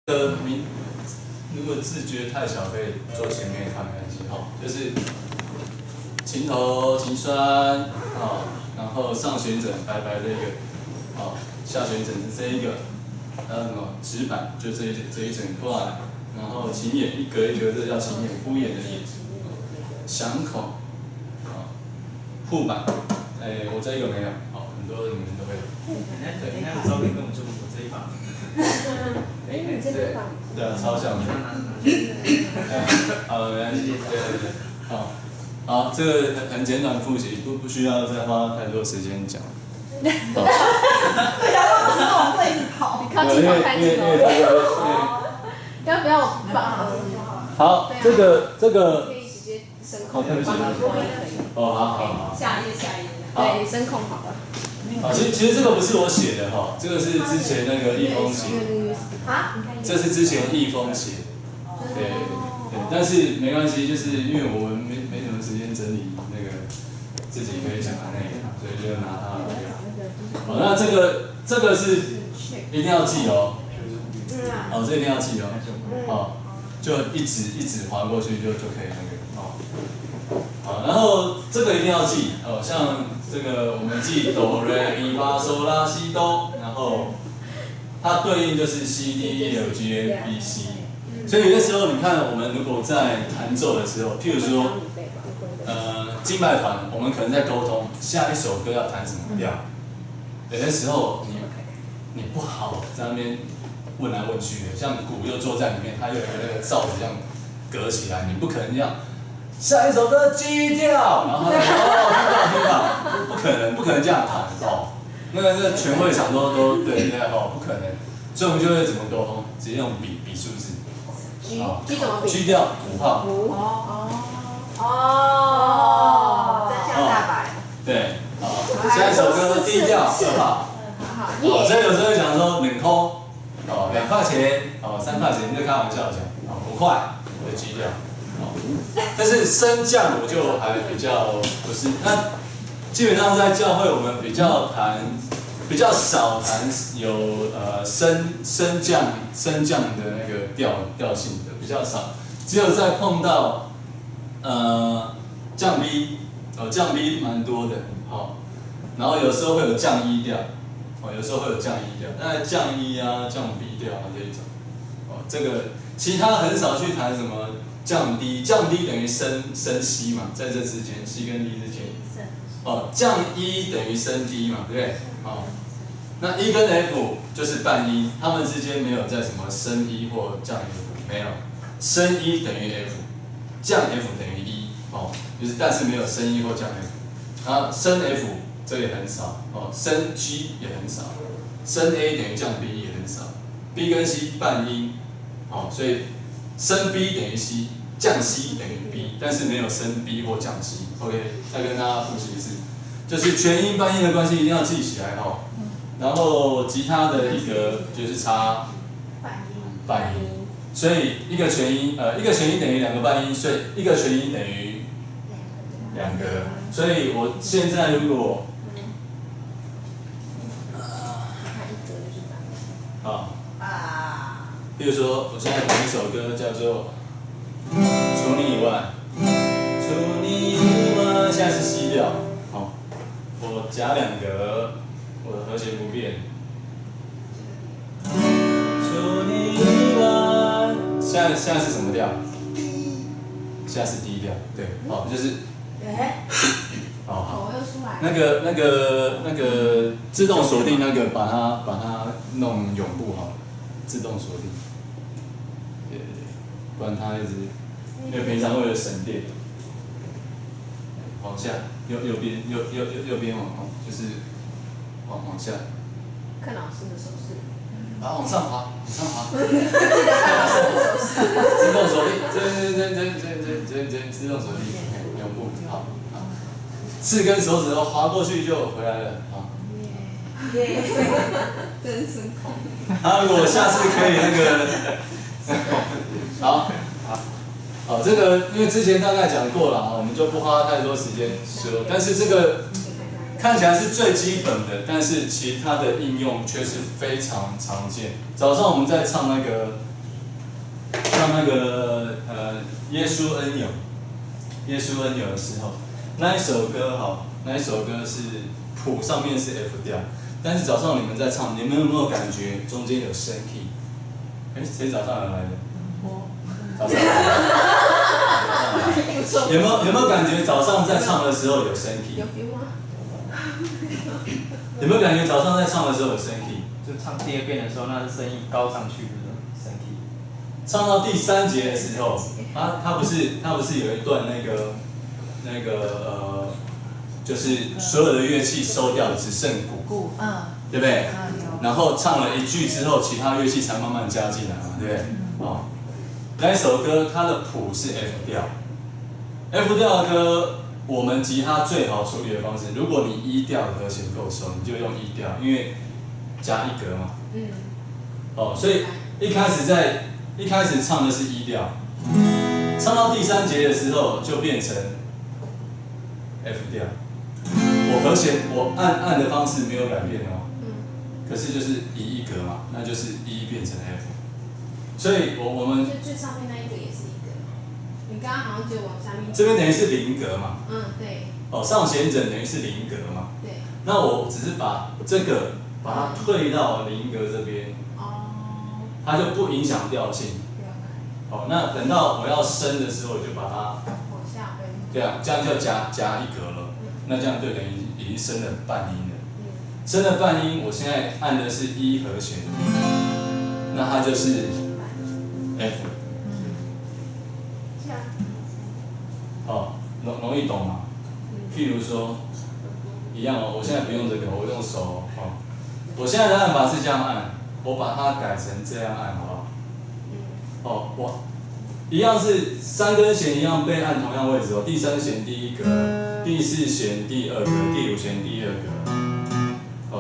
如果字觉得太小，可以做前面看没关系哈，就是琴头、琴栓然后上旋枕白白这个下旋枕是这一个，还有什么指板就这一整块，然后琴眼一格一格，这叫琴眼，敷眼的眼，响孔护板，我这一个没有，很多你们都会有。对，那照片跟我们就我这一把。你这个吧？对啊，超像的。好，没关系，对，好，这个很简短复习，不需要再花太多时间讲。对呀，都不是往这里跑。你靠近我看镜头。要不要把？好，这个。可以直接声控。对不起。好。下一页。对，声控好了。其实这个不是我写的哈，这个是之前那个易峰写的。这是之前易峰写的。对，但是没关系，就是因为我们没什么时间整理那个自己可以讲的内容，所以就拿它来用。好，那这个是一定要记哦。这一定要记哦。就一直滑过去就可以那个好，然后这个一定要记像这个我们记哆来咪发嗦拉西哆，然后它对应就是 C D E F G A B C。所以有些时候你看，我们如果在弹奏的时候，譬如说，敬拜团，我们可能在沟通下一首歌要弹什么调，有些时候你不好在那边问来问去的，像鼓又坐在里面，它又有那个罩子这样隔起来，你不可能这样。下一首歌 G 调，然后听到，不可能这样弹那个全会场都对不可能，所以我们就会怎么沟通？直接用比数字。G 怎么比 ？G 调5号。真相大白。对，下一首歌 D 调2号。所以有时候会讲说2扣，2块钱，3块钱，就开玩笑讲，5块的 G 调。但是升降我就还比较不是，那基本上在教会我们比较少弹有升降的那个调性的比较少，只有在碰到降 B 降 B 蛮多的然后有时候会有降1调那降1啊降 B 调这一种这个其他很少去弹什么。降低等于升 C 嘛，在这之间 C 跟 D 之间，降1等于升 D 嘛，对不对？那 E 跟 F 就是半音，它们之间没有在什么升 E 或降 F， 没有，升 E 等于 F， 降 F 等于 E， 就是但是没有升 E 或降 F， 然后升 F 这也很少，升 G 也很少，升 A 等于降 B 也很少 ，B 跟 C 半音，所以。升 B 等于 C， 降 C 等于 B， 但是没有升 B 或降 C。OK， 再跟大家复习一次，就是全音半音的关系一定要记起来然后吉他的一格就是差半音，所以一个全音等于2个半音，所以一个全音等于2个。所以我现在如果比如说，我现在弹一首歌叫做《除你以外》，除你以外，现在是 C 调，我加2格，我的和弦不变。除你以外，现在是什么调？现在是 D 调，对，就是，好，那个自动锁定那个把它弄永不好了，自动锁定。不然它一直，因为平常为了省电，往下，右边就是往下。看老师的手势。往上滑。记得看老师的手势。自动锁定，自动锁定，永不好。4根手指头滑过去就回来了真是恐。如果下次可以那个。好，这个因为之前大概讲过了我们就不花太多时间说。但是这个看起来是最基本的，但是其他的应用却是非常常见。早上我们在唱那个唱那个耶稣恩友，耶稣恩友的时候，那一首歌那一首歌是谱上面是 F 调，但是早上你们在唱，你们有没有感觉中间有升 key？ 谁早上来的？我。早上来。有没有感觉早上在唱的时候有升 key？ 有 feel 吗？有没有感觉早上在唱的时候有升 key？ 就唱第2遍的时候，那是声音高上去的升 key。唱到第3节的时候，他不是有一段那个就是所有的乐器收掉，只剩鼓，对不对？然后唱了1句之后，其他乐器才慢慢加进来嘛，对不对？那一首歌它的谱是 F 调，F 调的歌，我们吉他最好处理的方式，如果你E调的和弦够熟，你就用E调，因为加1格嘛。所以一开始唱的是E调，唱到第3节的时候就变成 F 调。我和弦我按的方式没有改变哦，可是就是移1格嘛，那就是 E 变成 F。所以我们最上面那一个也是1格，你刚刚好像就往下面。这边等于是0格嘛。对。上弦枕等于是0格嘛。对。那我只是把这个把它退到0格这边，它就不影响调性。那等到我要升的时候，我就把它往下分。对啊，这样就加1格了。那这样就等于已经升了半音了。升了半音，我现在按的是E和弦，那它就是 F。容易懂吗？譬如说，一样我现在不用这个，我用手我现在的按法是这样按，我把它改成这样按，好不好？我一样是3根弦一样被按同样位置哦。第3弦第1格，第4弦第2格，第5弦第2格。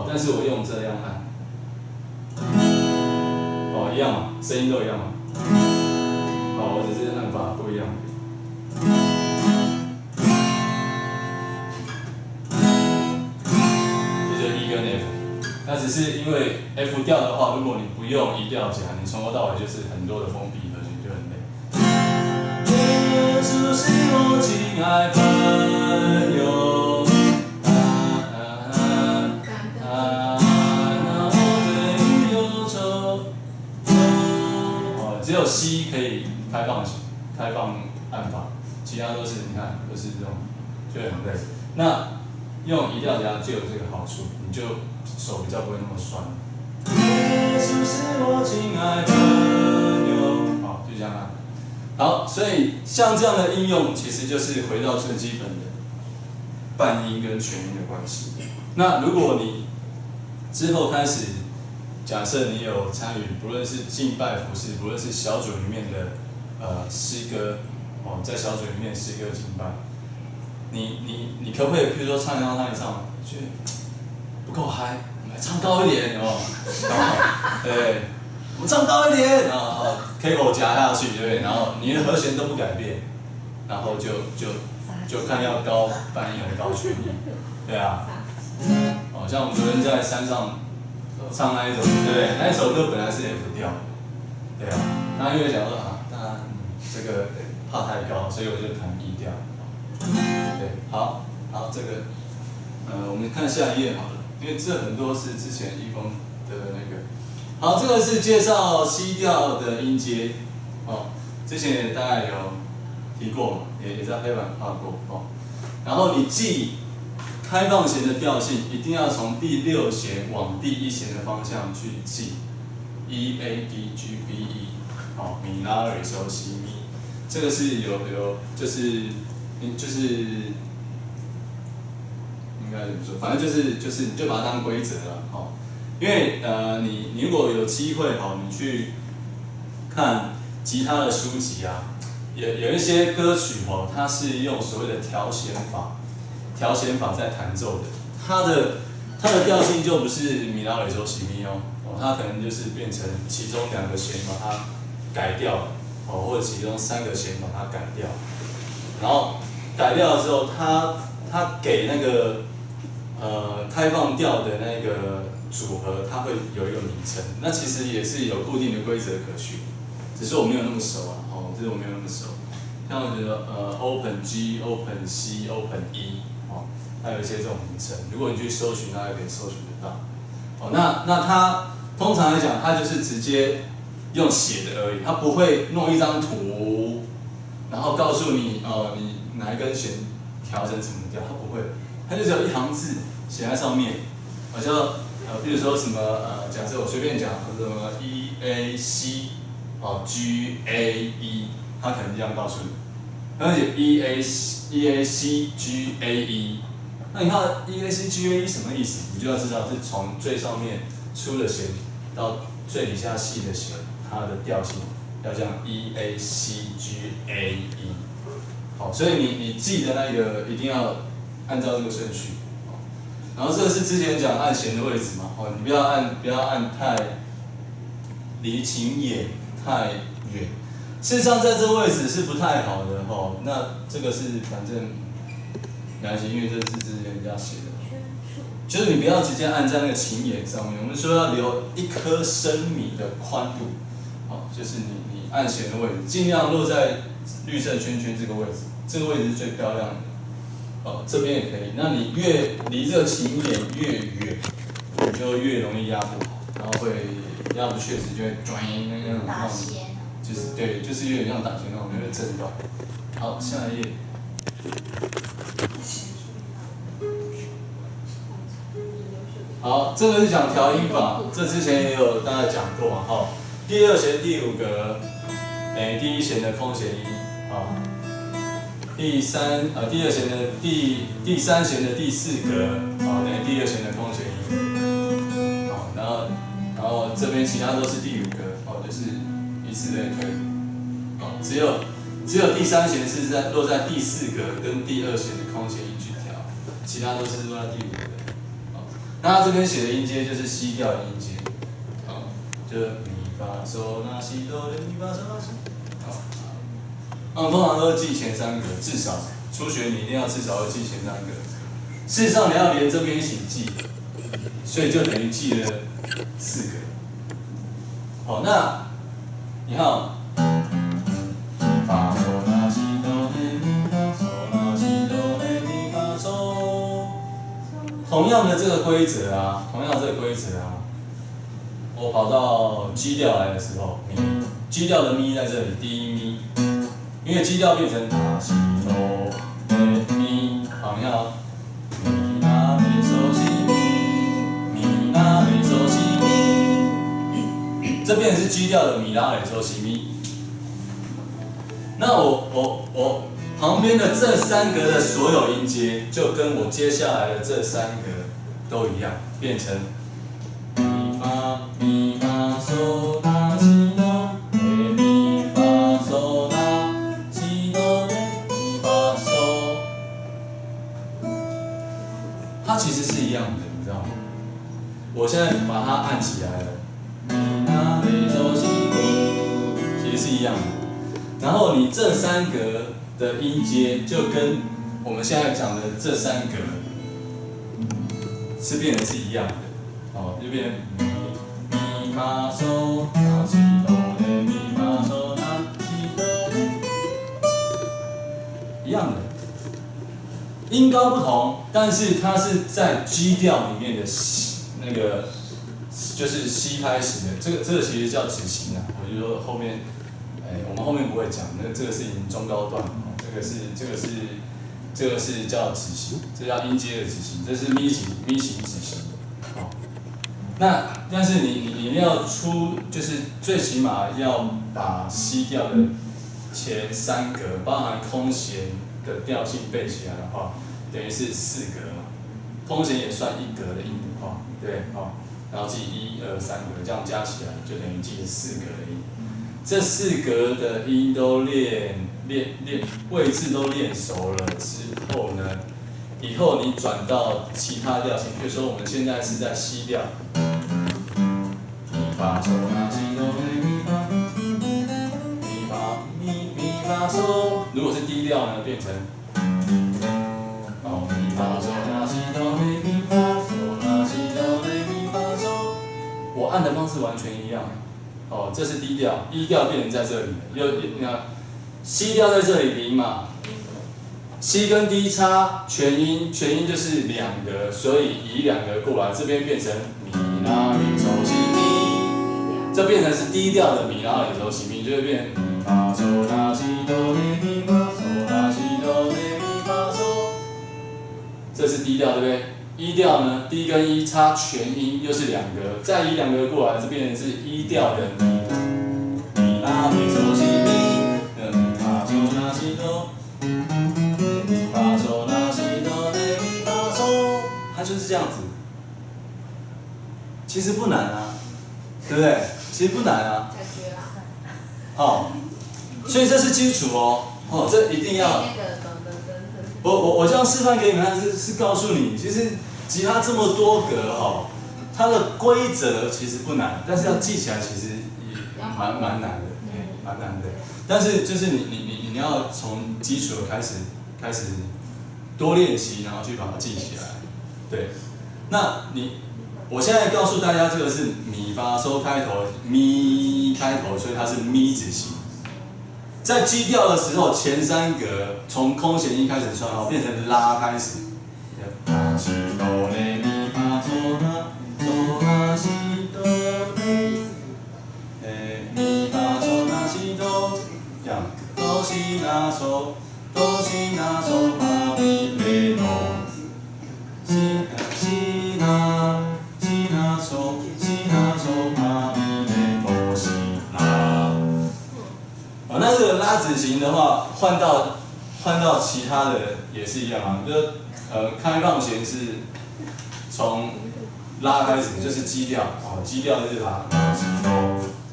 但是我用这样按，一样嘛，声音都一样嘛。我只是按法不一样。那只是因为 F 调的话，如果你不用E调夹，你从头到尾就是很多的封闭和弦，就很累。耶稣是我亲爱朋友，对忧愁。只有 C 可以开放按法，其他都是你看都是这种，就很累。那用E调夹就有这个好处，你就手比较不会那么酸。耶稣是我亲爱的朋友，好，就这样啊。好，所以像这样的应用，其实就是回到最基本的半音跟全音的关系。那如果你之后开始，假设你有参与，不论是敬拜服事，不论是小组里面的诗歌，在小组里面诗歌敬拜。你可不可以，譬如说唱一唱，觉得不够嗨，我们来唱高一点对，我们唱高一点，然后K 夹下去，对不对？然后你的和弦都不改变，然后就看要高半音还是高全音，对啊。像我们昨天在山上唱那一首，对不对？那一首歌本来是 F 调，对啊。那因为讲说当然这个怕太高，所以我就弹E调。对，好，这个，我们看下一页好了，因为这很多是之前一峰的那个。好，这个是介绍C调的音阶，之前也大概有提过嘛，也在黑板画过然后你记开放弦的调性，一定要从第6弦往第1弦的方向去记 ，E A D G B E， 米拉瑞嗦西咪，这个是有就是应该怎么说？反正就是你就把它当规则了因为你如果有机会你去看吉他的书籍啊，有一些歌曲它是用所谓的调弦法在弹奏的，它的调性就不是米拉瑞嗦西咪它可能就是变成其中2个弦把它改掉或者其中3个弦把它改掉，然后改掉了之后，它给那个开放调的那个组合，它会有一个名称，那其实也是有固定的规则可循。只是我没有那么熟啊，只是我没有那么熟。像我觉得Open G、Open C、Open E， 它有一些这种名称，如果你去搜寻，它也可以搜寻得到。那它通常来讲，它就是直接用写的而已，它不会弄一张图，然后告诉你你哪一根弦调成什么调，它不会，它就只有一行字写在上面，好像比如说什么假设我随便讲什么 E A C G A E， 它可能这样告诉你，然后写 E A C G A E， 那你看 E A C G A E 什么意思？你就要知道是从最上面粗的弦到最底下细的弦，它的调性要这样 E A C G A E。好，所以你记的那个一定要按照这个顺序。然后这个是之前讲按弦的位置嘛，你不要按太离琴眼太远。事实上在这个位置是不太好的那这个是反正没关系，因为这是之前人家写的。就是你不要直接按在那个琴眼上面，我们说要留1颗升米的宽度，就是你按弦的位置，尽量落在绿色圈圈这个位置，这个位置是最漂亮的。这边也可以，那你越离这个琴眼越远，你就越容易压不好，然后会压不确实就会转那样，打弦。就是对，就是有点像打弦那种，就会震动。好，下一页。好，这个是讲调音法，这之前也有大家讲过嘛，第2弦第5格，第1弦的空弦音，第2弦的第3弦的第4格，第2弦的空弦音，然后这边其他都是第5格，就是以此类推，只有第3弦是落在第4格跟第2弦的空弦音去调，其他都是落在第5格。那他这边写的音阶就是 C 调的音阶，就咪发嗦拉西哆来咪发嗦拉西，通常都是记前3格，至少初学你一定要至少要记前3格。事实上你要连这边一起记，所以就等于记了4格。好，那你看咪发嗦拉西哆来咪发嗦拉西哆来咪发嗦。同样的这个规则我跑到 G 调来的时候，G 调的咪在这里，第1咪，因为 G 调变成拉西哆来咪，好，你看咪拉咪嗦西咪，咪拉咪嗦西咪，这边是 G 调的咪拉咪嗦西咪。那我旁边的这3格的所有音阶，就跟我接下来的这3格都一样，变成咪发咪发嗦拉西哆来咪发嗦拉西哆来咪发嗦，它其实是一样的，你知道吗？我现在把它按起来了，咪拉咪嗦西咪，其实是一样的。然后你这3格的音阶就跟我们现在讲的这3格是变成是一样的，就变成咪发嗦拉西哆来咪发嗦拉西哆来，一样的，音高不同，但是它是在 G 调里面的那个就是 C 开始的，这个其实叫指型啊，我就说后面。我们后面不会讲，这个是已经中高段，这个是叫指型，这叫音阶的指型，这是咪型指型，但是你一定要就是最起码要把 C 调的前3格，包含空弦的调性背起来的话，等于是4格嘛，空弦也算1格的音的话，对，然后记1、2、3格，这样加起来就等于记4格的音。这4格的音都练位置都练熟了之后呢，以后你转到其他调性，比如说我们现在是在 C 调，咪发嗦拉西哆来咪发，咪发嗦，如果是 D 调呢，变成咪发嗦拉西哆来咪发嗦拉西哆来咪发嗦，我按的方式完全一样。哦，这是 D 调，E 调变成在这里了，你看 C 调在这里零嘛。C 跟 D 差全音就是两个，所以移两个过来，这边变成咪拉咪嗦西咪，这变成是 D 调的咪拉咪嗦西咪，就会变咪发嗦拉西哆来咪发嗦拉西哆来咪发嗦，这是 D 调对不对 ？E 调呢 ，D 跟 E 差全音又是两个，再移两个过来，这变成是 E 调的咪拉咪嗦西咪，咪发嗦拉西哆。发嗦拉西哆来咪发嗦，它就是这样子。其实不难啊，对不对？其实不难啊。感觉啦。哦，所以这是基础哦。哦，这一定要。我这样示范给你们看，是告诉你，其实吉他这么多格哈，它的规则其实不难，但是要记起来其实也蛮难的，蛮难的。但是就是你要从基础开始多练习，然后去把它记起来。对，那我现在告诉大家，这个是咪发嗦开头，咪开头，所以它是咪子型。在基调的时候，前三格从空弦音开始算好，变成拉开始。拉西哆来咪发嗦拉嗦拉西哆咪发嗦拉西哆，这样哆西拉嗦。哆西拉嗦发咪来哆，西拉嗦发咪来哆西拉。那这个拉子型的话，换到其他的也是一样啊，就开放弦是从拉开始，就是基调，哦，基调就是拉西哆。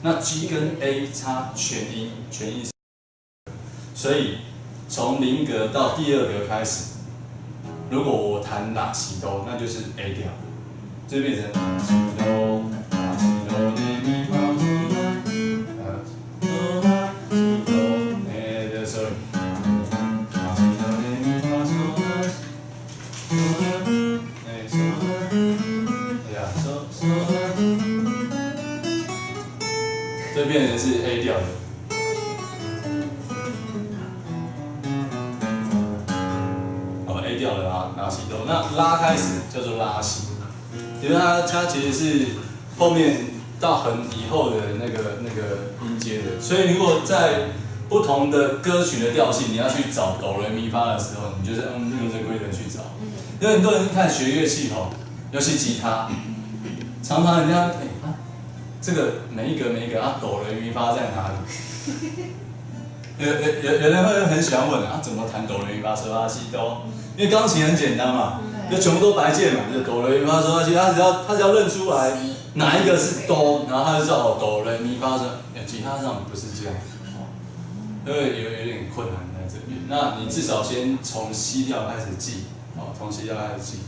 那 G 跟 A 差全音，所以。从零格到第二格开始，如果我弹拉西哆，那就是 A 调，就变成拉西哆，拉西哆来咪发嗦拉，哆拉西哆，对 ，sorry， 拉西哆来咪发嗦拉，嗦拉，嗦拉，对呀，嗦拉，这变成是 A 调的。调的拉西哆，那拉开始叫做拉西，因为它其实是后面到横以后的那个音阶的，所以如果在不同的歌曲的调性，你要去找哆来咪发的时候，你就是用这规则去找。因为很多人看学乐器吼，尤其吉他，常常人家这个每一个啊哆来咪发在哪里？有人会很喜欢问啊，怎么弹哆来咪发嗦拉西哆？因为钢琴很简单嘛，就全部都白键嘛，就哆来咪发嗦拉西，他只要认出来哪一个是哆，然后他就知道哦哆来咪发嗦。吉他上不是这样，因为有点困难在这边。那你至少先从西调开始记，哦，从西调开始记。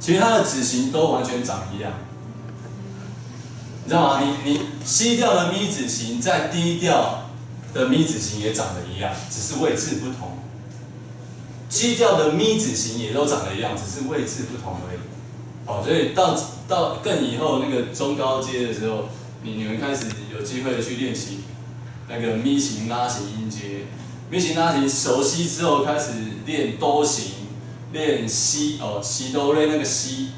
其实它的指型都完全长一样，你知道吗？你西调的咪指型在D调的咪指型也长得一样，只是位置不同。G 调的咪指型也都长得一样，只是位置不同而已。好，所以到更以后那个中高阶的时候，你们开始有机会去练习那个咪型拉型音阶。咪型拉型熟悉之后，开始练哆型，练西哆来那个西，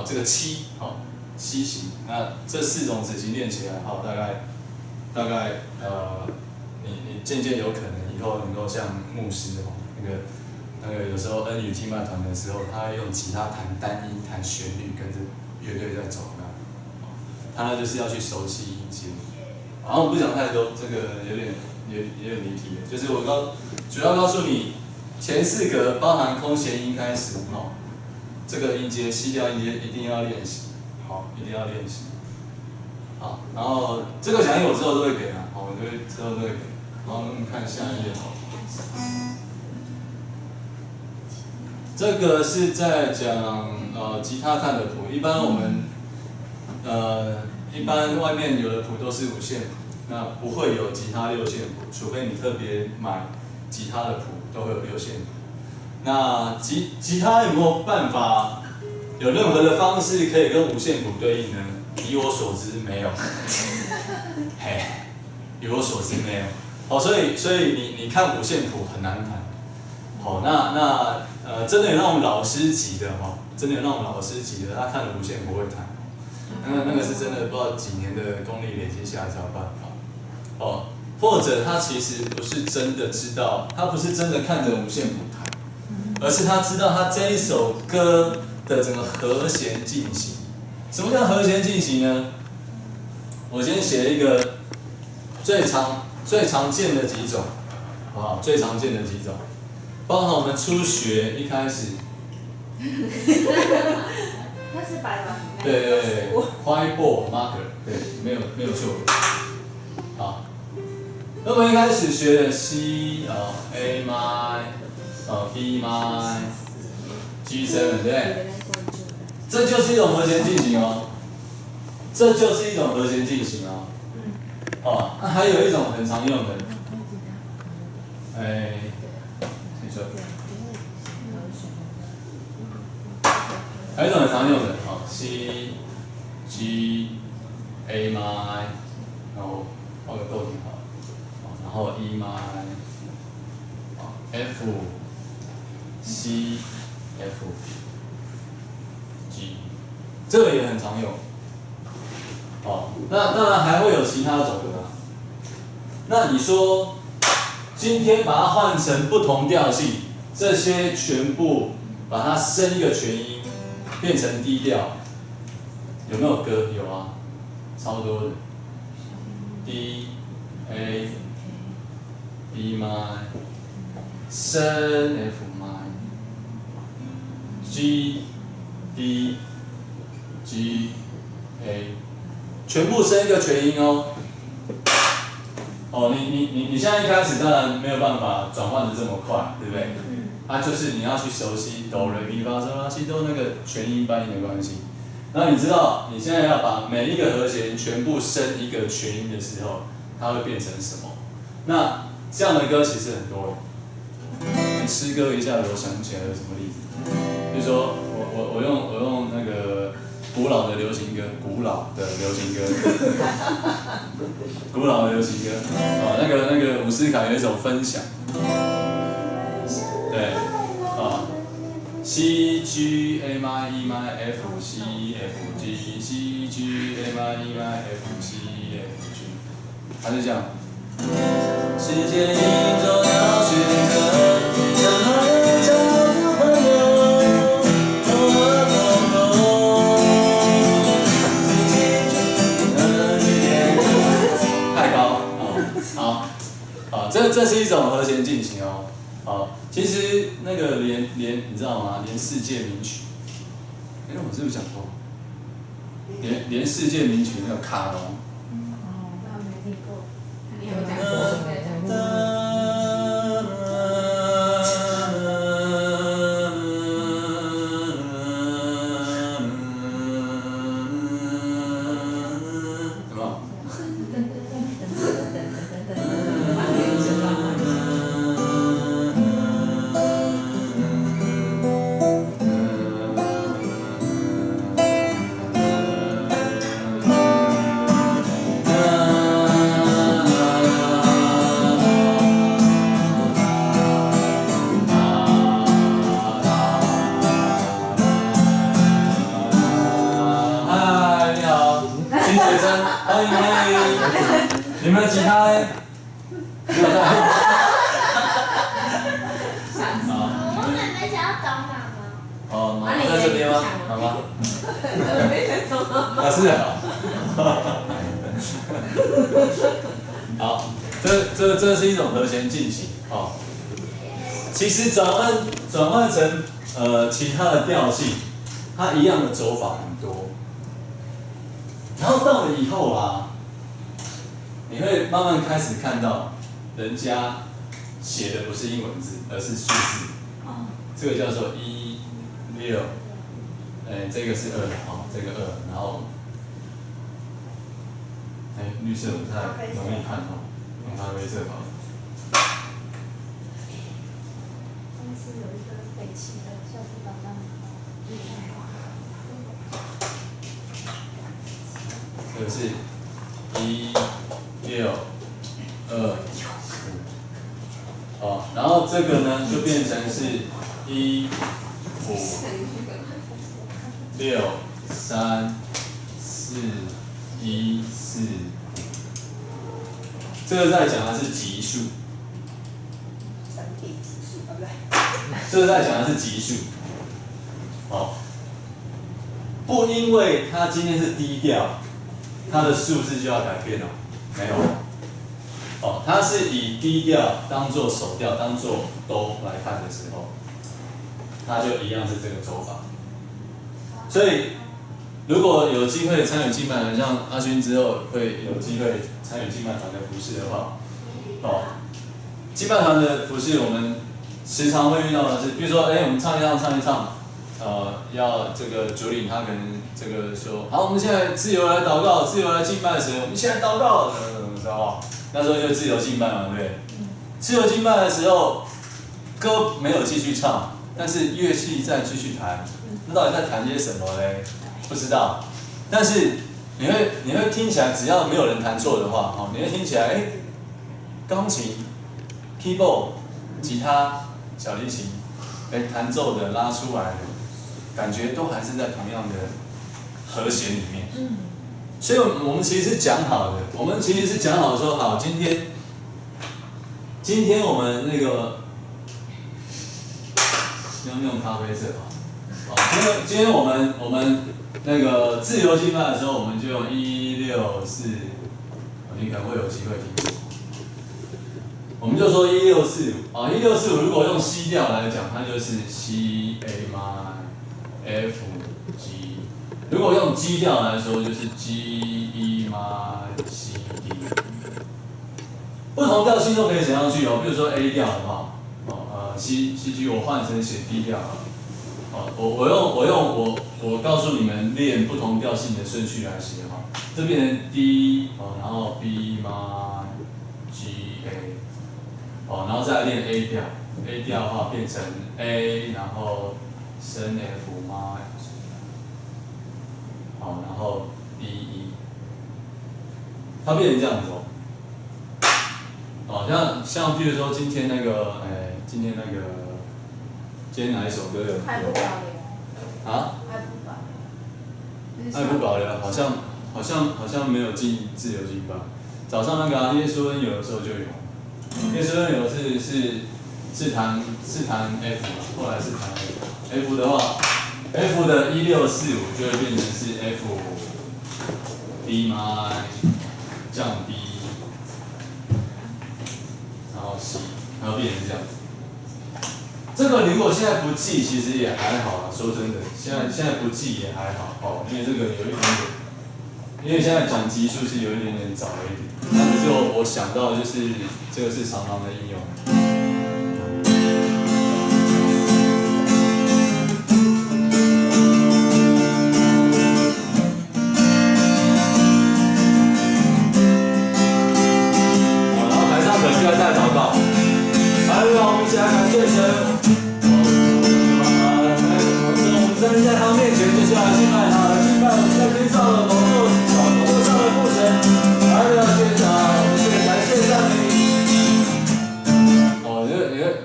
这个七西型。那这4种指型练起来，大概你渐渐有可能以后能够像牧师那个有时候恩语敬拜团的时候，他会用吉他弹单音、弹旋律，跟着乐队在走他那就是要去熟悉音阶。然后不讲太多，这个有点离题了。就是主要告诉你，前4格包含空弦音开始这个音阶西调音阶一定要练习，好，一定要练习。好，然后这个讲义我之后都会给我之后都会给。然后我们看下一页这个是在讲吉他看的谱，一般我们一般外面有的谱都是5线谱，那不会有吉他6线谱，除非你特别买吉他的谱都会有6线谱。那吉他有没有办法有任何的方式可以跟5线谱对应呢？以我所知没有。有所知没有？哦，所以你看五线谱很难弹。好，真的有那种老师级的哈，真的有那种老师级的，他看了五线谱会弹。那个是真的不知道几年的功力累积下来才有办法。哦，或者他其实不是真的知道，他不是真的看着五线谱弹，而是他知道他这一首歌的整个和弦进行。什么叫和弦进行呢？我先写一个最常见的几种，好不好？最常见的几种，包含我们初学一开始。那是白板。对 ，whiteboard marker， 对，没有错。好，那我们一开始学的 C A 麦B 麦 G7， 对不对？这就是一种和弦进行哦，这就是一种和弦进行哦。哦，那还有一种很常用的，请说。还有一种很常用的，好 ，C G A 麦，然后画个逗点好，然后 E 麦，F C F G， 这个也很常用。哦，那当然还会有其他种的啦。那你说，今天把它换成不同调性，这些全部把它升一个全音，变成低调，有没有歌？有啊，超多的。D A B 麦，升 F 麦 ，G D G A。全部升一个全音哦。哦，你现在一开始当然没有办法转换的这么快，对不对？就是你要去熟悉哆来咪发嗦拉西哆那个全音半音的关系。然后你知道你现在要把每一个和弦全部升一个全音的时候，它会变成什么？那这样的歌其实很多。你诗歌一下子我想不起来有什么例子。比如说我用那个。古老的流行歌，古老的流行歌，古老的流行歌，那个伍思凯有一首《分享》，对，C G A 麦 E 麦 F C F G C G A 麦 E 麦 F C F G， 它是这样。世界一种要选择，任何人交出朋友。这是一种和弦进行哦。好，其实那个连你知道吗？连世界名曲，我是不是讲过？连世界名曲那个卡农。那没听过。你有讲过？你们的吉他呢？没有带。我奶奶想要找妈妈。哦，妈妈在这边吗？妈妈。没人找妈妈。是啊。好，这是一种和弦进行哦。其实转换成其他的调性，它一样的走法很多。然后到了以后啊。你会慢慢开始看到，人家写的不是英文字，而是数字。这个叫做1、6，这个是2，这个2，然后，绿色不太容易看哦，用咖啡色好了。公司有一个北齐的校服导弹，这个是1、6、2、5，好，然后这个呢就变成是1、5、6、3、4、1、4。这个在讲的是级数。这个在讲的是级数。好，不因为它今天是低调，它的数字就要改变哦，没有。哦，它是以低调当做首调，当做哆来看的时候，它就一样是这个走法。所以，如果有机会参与敬拜团，像阿勋之后会有机会参与敬拜团的服事的话，哦，敬拜团的服事我们时常会遇到的是，比如说，我们唱一唱，要这个主领他可能这个说，好，我们现在自由来祷告，自由来敬拜神，我们现在祷告，知道吧？那时候就自由敬拜嘛，对不对？自由敬拜的时候，歌没有继续唱，但是乐器再继续弹，那到底在弹些什么嘞？不知道。但是你会听起来，只要没有人弹错的话，你会听起来，钢琴、keyboard、吉他、小提琴，弹奏的拉出来的，感觉都还是在同样的和弦里面。所以我们其实是讲好的，我们其实是讲好说，好，今天我们那个用咖啡色啊，今天我们那个自由敬拜的时候，我们就用1、6、4，你可能会有机会听。我们就说1、6、4、5啊，1、6、4、5如果用 C 调来讲，它就是 C、A 妈、F、G。如果用 G 调来说，就是 G、E 妈、C、D。不同调性都可以写上去哦。比如说 A 调的话，C、G 我换成写 D 调了。我告诉你们练不同调性的顺序来写哈。这变成 D 然后 B 妈 G A， 然后再来练 A 调。A 调的话变成 A， 然后升 F 妈。然后 D E， 它变成这样子像比如说今天哪一首歌有？爱不保留。啊？爱不保留，好像没有进自由敬拜。早上那个耶稣恩有的时候就有，耶稣恩有是弹 F， 后来是弹 F 的话。F 的1、6、4、5就会变成是 F D 妈降 D， 然后 C， 它会变成这样子。这个如果现在不记，其实也还好啦。说真的，现在不记也还好因为这个有一点点，因为现在讲级数是有一点点早了一点。那只是我想到就是这个是常常的应用。在他面前就是要敬拜他，敬拜我们在天上的宝座上的父神，还要献上，来献上你。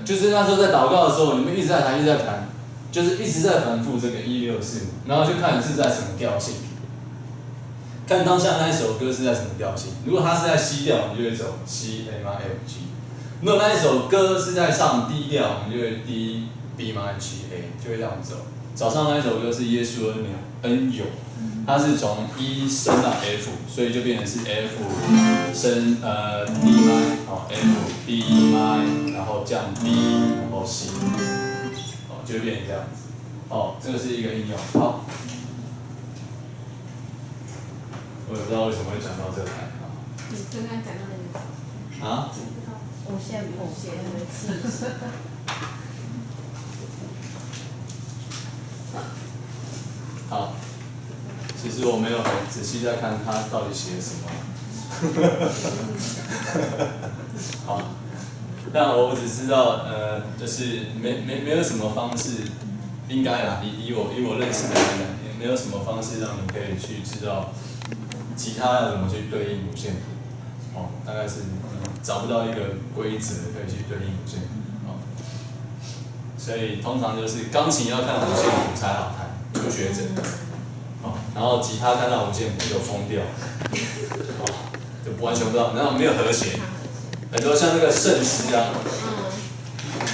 就是那时候在祷告的时候，你们一直在弹，就是一直在反复这个1、6、4、5，然后就看你是在什么调性，看当下那一首歌是在什么调性。如果它是在 C 调，你就会走 C、A 妈 F G； 如果那一首歌是在上 D 调，你就会 D、B 妈 G A， 就会这样走。早上那一首歌是耶稣恩友，它是从E 升到 F， 所以就变成是 F 升D 麦F D 麦，然后降 D， 然后 C， 就会变成这样子。这个是一个应用。好，我也不知道为什么会讲到这个台。你刚刚讲到那个。啊？偶像的气势。好，其实我没有很仔细在看他到底写什么。好，但我只知道，就是没有什么方式，应该啦，以我认识的来讲，也没有什么方式让你可以去知道吉他要怎么去对应五线谱。哦，大概是找不到一个规则可以去对应五线谱，哦，所以通常就是钢琴要看五线谱才好弹，初学者，哦，然后吉他看到五线谱就疯掉，哦，就完全不知道，然后没有和弦，很多像那个圣诗啊，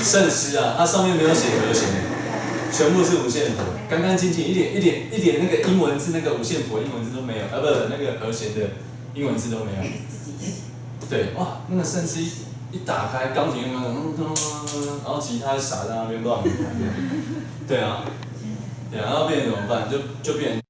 圣诗啊，它上面没有写和弦，全部是五线谱，干干净净，一点那个英文字那个五线谱的英文字都没有，不，那个和弦的英文字都没有。对，哇，那个圣诗一打开，钢琴然后吉他傻在那边乱弹。对啊，然后变成怎么办？就变成